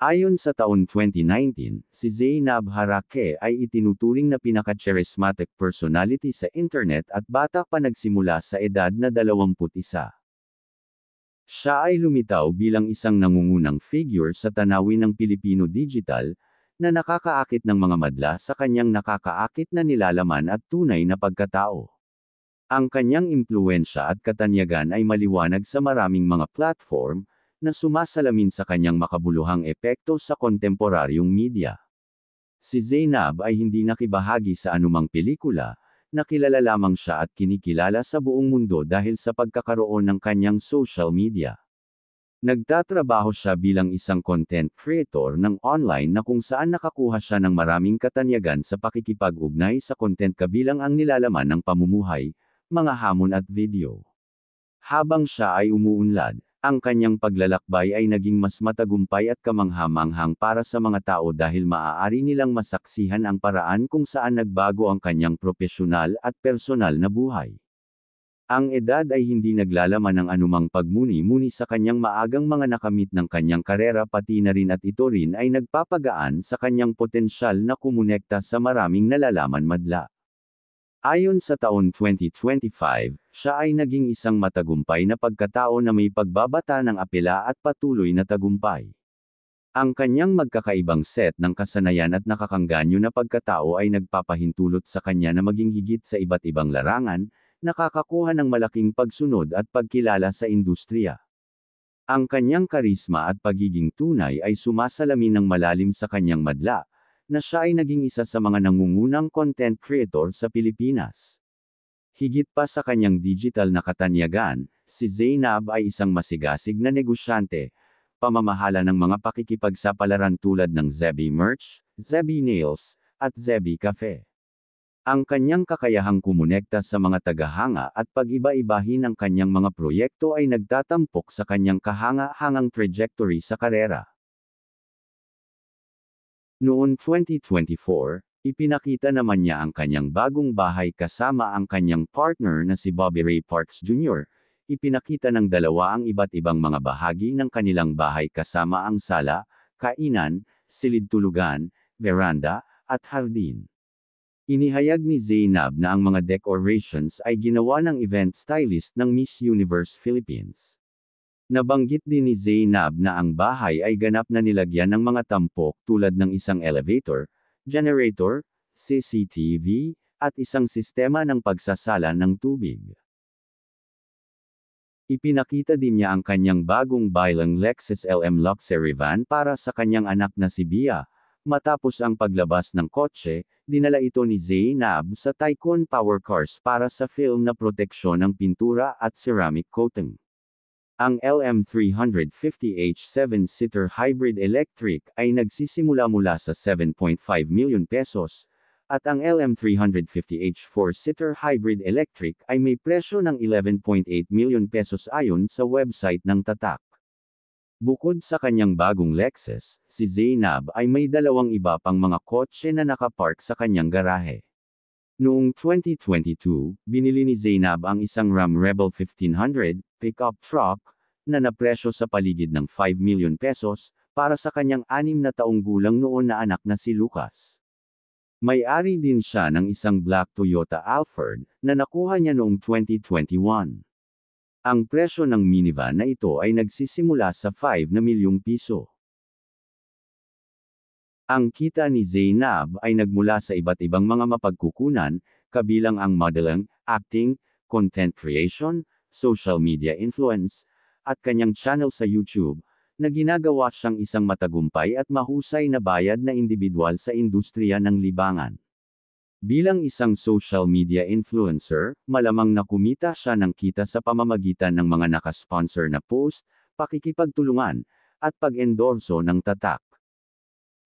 Ayon sa taon 2019, si Zainab Harake ay itinuturing na pinaka-charismatic personality sa internet at bata pa nagsimula sa edad na 21. Siya ay lumitaw bilang isang nangungunang figure sa tanawin ng Pilipino digital, na nakakaakit ng mga madla sa kanyang nakakaakit na nilalaman at tunay na pagkatao. Ang kanyang impluwensya at katanyagan ay maliwanag sa maraming mga platform, na sumasalamin sa kanyang makabuluhang epekto sa kontemporaryong media. Si Zainab ay hindi nakibahagi sa anumang pelikula, nakilala lamang siya at kinikilala sa buong mundo dahil sa pagkakaroon ng kanyang social media. Nagtatrabaho siya bilang isang content creator ng online na kung saan nakakuha siya ng maraming katanyagan sa pakikipag-ugnay sa content kabilang ang nilalaman ng pamumuhay, mga hamon at video. Habang siya ay umuunlad, ang kanyang paglalakbay ay naging mas matagumpay at kamangha-manghang para sa mga tao dahil maaari nilang masaksihan ang paraan kung saan nagbago ang kanyang propesyonal at personal na buhay. Ang edad ay hindi naglalaman ng anumang pagmuni-muni sa kanyang maagang mga nakamit ng kanyang karera, pati na rin at ito rin ay nagpapagaan sa kanyang potensyal na kumonekta sa maraming nalalaman madla. Ayon sa taon 2025, siya ay naging isang matagumpay na pagkatao na may pagbabata ng apela at patuloy na tagumpay. Ang kanyang magkakaibang set ng kasanayan at nakakangganyo na pagkatao ay nagpapahintulot sa kanya na maging higit sa iba't ibang larangan, nakakakuha ng malaking pagsunod at pagkilala sa industriya. Ang kanyang karisma at pagiging tunay ay sumasalamin ng malalim sa kanyang madla, na siya ay naging isa sa mga nangungunang content creator sa Pilipinas. Higit pa sa kanyang digital na katanyagan, si Zainab ay isang masigasig na negosyante, pamamahala ng mga pakikipagsapalaran tulad ng Zebi Merch, Zebi Nails, at Zebi Cafe. Ang kanyang kakayahang kumonekta sa mga tagahanga at pag-iba-ibahin ang kanyang mga proyekto ay nagtatampok sa kanyang kahanga-hangang trajectory sa karera. Noong 2024, ipinakita naman niya ang kanyang bagong bahay kasama ang kanyang partner na si Bobby Ray Parks Jr. Ipinakita ng dalawa ang iba't ibang mga bahagi ng kanilang bahay kasama ang sala, kainan, silid-tulugan, veranda, at hardin. Inihayag ni Zainab na ang mga decorations ay ginawa ng event stylist ng Miss Universe Philippines. Nabanggit din ni Zainab na ang bahay ay ganap na nilagyan ng mga tampok tulad ng isang elevator, generator, CCTV, at isang sistema ng pagsasala ng tubig. Ipinakita din niya ang kanyang bagong bilang Lexus LM luxury van para sa kanyang anak na si Bia. Matapos ang paglabas ng kotse, dinala ito ni Zainab sa Tycoon Power Cars para sa film na proteksyon ng pintura at ceramic coating. Ang LM350H 7-seater hybrid electric ay nagsisimula mula sa 7.5 million pesos, at ang LM350H 4-seater hybrid electric ay may presyo ng 11.8 million pesos ayon sa website ng Tatak. Bukod sa kanyang bagong Lexus, si Zainab ay may dalawang iba pang mga kotse na nakapark sa kanyang garahe. Noong 2022, binili ni Zainab ang isang Ram Rebel 1500 pickup truck na napresyo sa paligid ng 5 million pesos para sa kanyang 6 na taong gulang noon na anak na si Lucas. May-ari din siya ng isang black Toyota Alphard na nakuha niya noong 2021. Ang presyo ng minivan na ito ay nagsisimula sa 5 na milyong piso. Ang kita ni Zainab ay nagmula sa iba't ibang mga mapagkukunan, kabilang ang modeling, acting, content creation, social media influence, at kanyang channel sa YouTube, na ginagawa siyang isang matagumpay at mahusay na bayad na individual sa industriya ng libangan. Bilang isang social media influencer, malamang na kumita siya ng kita sa pamamagitan ng mga nakasponsor na post, pakikipagtulungan, at pag-endorso ng Tatak.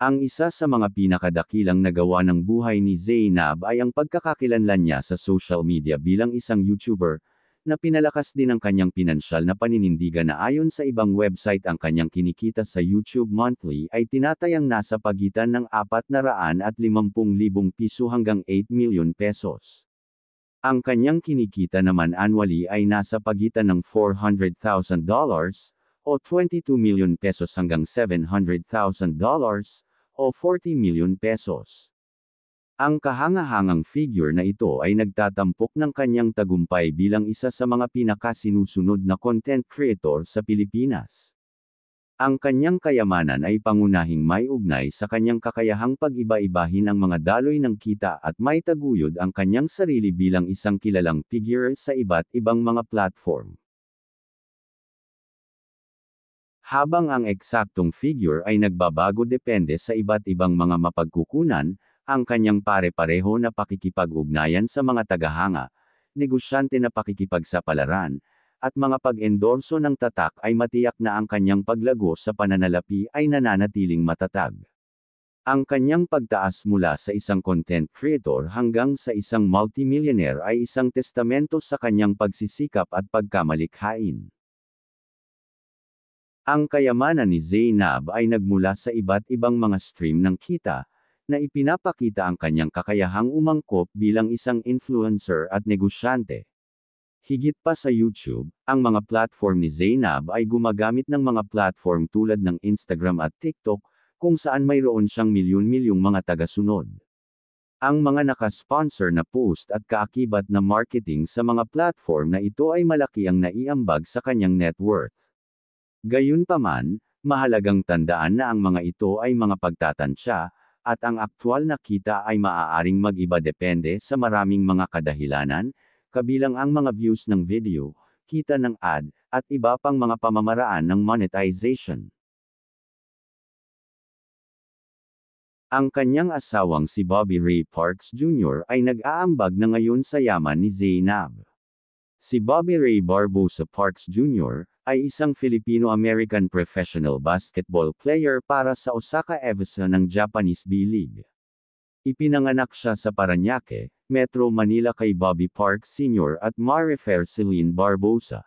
Ang isa sa mga pinakadakilang nagawa ng buhay ni Zainab ay ang pagkakakilanlan niya sa social media bilang isang YouTuber, na pinalakas din ang kanyang pinansyal na paninindigan na ayon sa ibang website ang kanyang kinikita sa YouTube monthly ay tinatayang nasa pagitan ng 450,000 piso hanggang 8 million pesos. Ang kanyang kinikita naman annually ay nasa pagitan ng $400,000, o 22 million pesos hanggang $700,000 o 40 million pesos. Ang kahangahangang figure na ito ay nagtatampok ng kanyang tagumpay bilang isa sa mga pinakasinusunod na content creator sa Pilipinas. Ang kanyang kayamanan ay pangunahing may ugnay sa kanyang kakayahang pag-iba-ibahin ang mga daloy ng kita at may taguyod ang kanyang sarili bilang isang kilalang figure sa iba't ibang mga platform. Habang ang eksaktong figure ay nagbabago depende sa iba't ibang mga mapagkukunan, ang kanyang pare-pareho na pakikipag-ugnayan sa mga tagahanga, negosyante na pakikipagsapalaran, at mga pag-endorso ng tatak ay matiyak na ang kanyang paglago sa pananalapi ay nananatiling matatag. Ang kanyang pagtaas mula sa isang content creator hanggang sa isang multimillionaire ay isang testamento sa kanyang pagsisikap at pagkamalikhain. Ang kayamanan ni Zainab ay nagmula sa iba't ibang mga stream ng kita, na ipinapakita ang kanyang kakayahang umangkop bilang isang influencer at negosyante. Higit pa sa YouTube, ang mga platform ni Zainab ay gumagamit ng mga platform tulad ng Instagram at TikTok, kung saan mayroon siyang milyon-milyong mga tagasunod. Ang mga nakasponsor na post at kaakibat na marketing sa mga platform na ito ay malaki ang naiambag sa kanyang net worth. Gayunpaman, mahalagang tandaan na ang mga ito ay mga pagtatansya, at ang aktwal na kita ay maaaring mag-iba depende sa maraming mga kadahilanan, kabilang ang mga views ng video, kita ng ad, at iba pang mga pamamaraan ng monetization. Ang kanyang asawang si Bobby Ray Parks Jr. ay nag-aambag na ngayon sa yaman ni Zainab. Si Bobby Ray Barbosa Parks Jr. ay isang Filipino-American professional basketball player para sa Osaka Evisa ng Japanese B-League. Ipinanganak siya sa Parañaque, Metro Manila kay Bobby Parks Sr. at Marifer Celine Barbosa.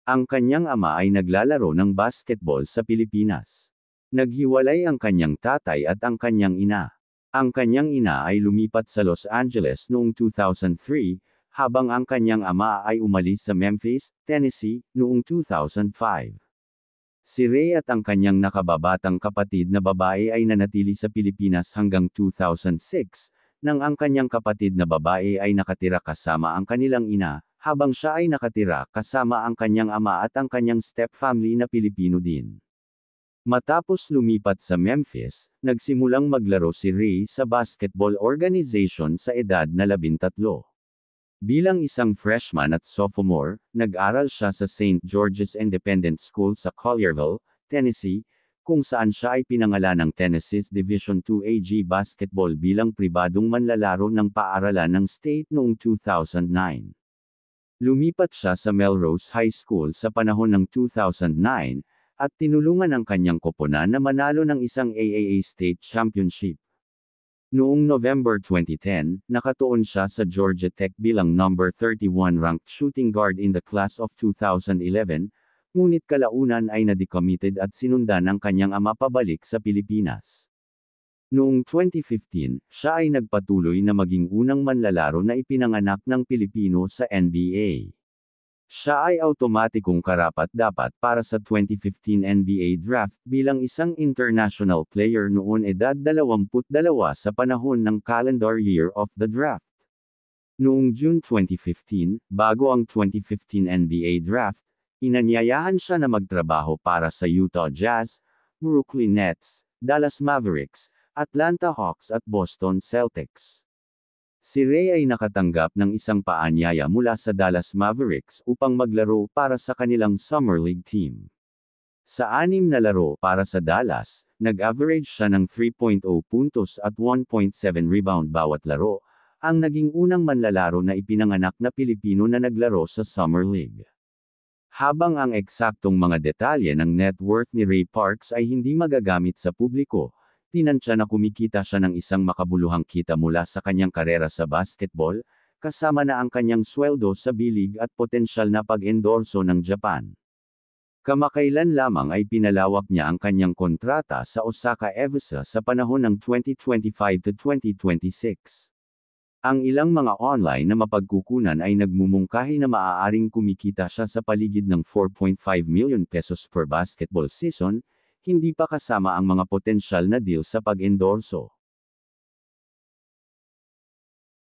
Ang kanyang ama ay naglalaro ng basketball sa Pilipinas. Naghiwalay ang kanyang tatay at ang kanyang ina. Ang kanyang ina ay lumipat sa Los Angeles noong 2003, habang ang kanyang ama ay umalis sa Memphis, Tennessee, noong 2005. Si Ray at ang kanyang nakababatang kapatid na babae ay nanatili sa Pilipinas hanggang 2006, nang ang kanyang kapatid na babae ay nakatira kasama ang kanilang ina, habang siya ay nakatira kasama ang kanyang ama at ang kanyang stepfamily na Pilipino din. Matapos lumipat sa Memphis, nagsimulang maglaro si Ray sa basketball organization sa edad na 13. Bilang isang freshman at sophomore, nag-aral siya sa St. George's Independent School sa Collierville, Tennessee, kung saan siya ay pinangalan ng Tennessee's Division II AG Basketball bilang pribadong manlalaro ng paaralan ng state noong 2009. Lumipat siya sa Melrose High School sa panahon ng 2009, at tinulungan ang kanyang koponan na manalo ng isang AAA State Championship. Noong November 2010, nakatuon siya sa Georgia Tech bilang number 31 ranked shooting guard in the class of 2011, ngunit kalaunan ay na-decommitted at sinundan ng kanyang ama pabalik sa Pilipinas. Noong 2015, siya ay nagpatuloy na maging unang manlalaro na ipinanganak ng Pilipino sa NBA. Siya ay automatikong karapat-dapat para sa 2015 NBA Draft bilang isang international player noon edad 22 sa panahon ng calendar year of the draft. Noong June 2015, bago ang 2015 NBA Draft, inanyayahan siya na magtrabaho para sa Utah Jazz, Brooklyn Nets, Dallas Mavericks, Atlanta Hawks at Boston Celtics. Si Ray ay nakatanggap ng isang paanyaya mula sa Dallas Mavericks upang maglaro para sa kanilang Summer League team. Sa 6 na laro para sa Dallas, nag-average siya ng 3.0 puntos at 1.7 rebound bawat laro, ang naging unang manlalaro na ipinanganak na Pilipino na naglaro sa Summer League. Habang ang eksaktong mga detalye ng net worth ni Ray Parks ay hindi magagamit sa publiko, tinansya na kumikita siya ng isang makabuluhang kita mula sa kanyang karera sa basketball, kasama na ang kanyang sweldo sa B-League at potensyal na pag-endorso ng Japan. Kamakailan lamang ay pinalawak niya ang kanyang kontrata sa Osaka Evisa sa panahon ng 2025 to 2026. Ang ilang mga online na mapagkukunan ay nagmumungkahi na maaaring kumikita siya sa paligid ng 4.5 million pesos per basketball season, hindi pa kasama ang mga potensyal na deal sa pag-endorso.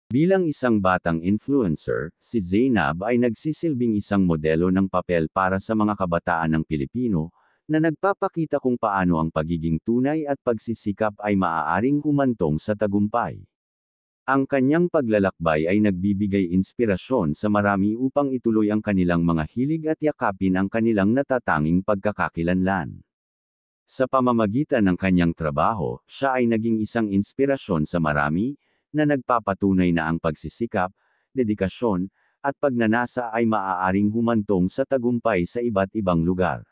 Bilang isang batang influencer, si Zainab ay nagsisilbing isang modelo ng papel para sa mga kabataan ng Pilipino, na nagpapakita kung paano ang pagiging tunay at pagsisikap ay maaaring humantong sa tagumpay. Ang kanyang paglalakbay ay nagbibigay inspirasyon sa marami upang ituloy ang kanilang mga hilig at yakapin ang kanilang natatanging pagkakakilanlan. Sa pamamagitan ng kanyang trabaho, siya ay naging isang inspirasyon sa marami, na nagpapatunay na ang pagsisikap, dedikasyon, at pagnanasa ay maaaring humantong sa tagumpay sa iba't ibang lugar.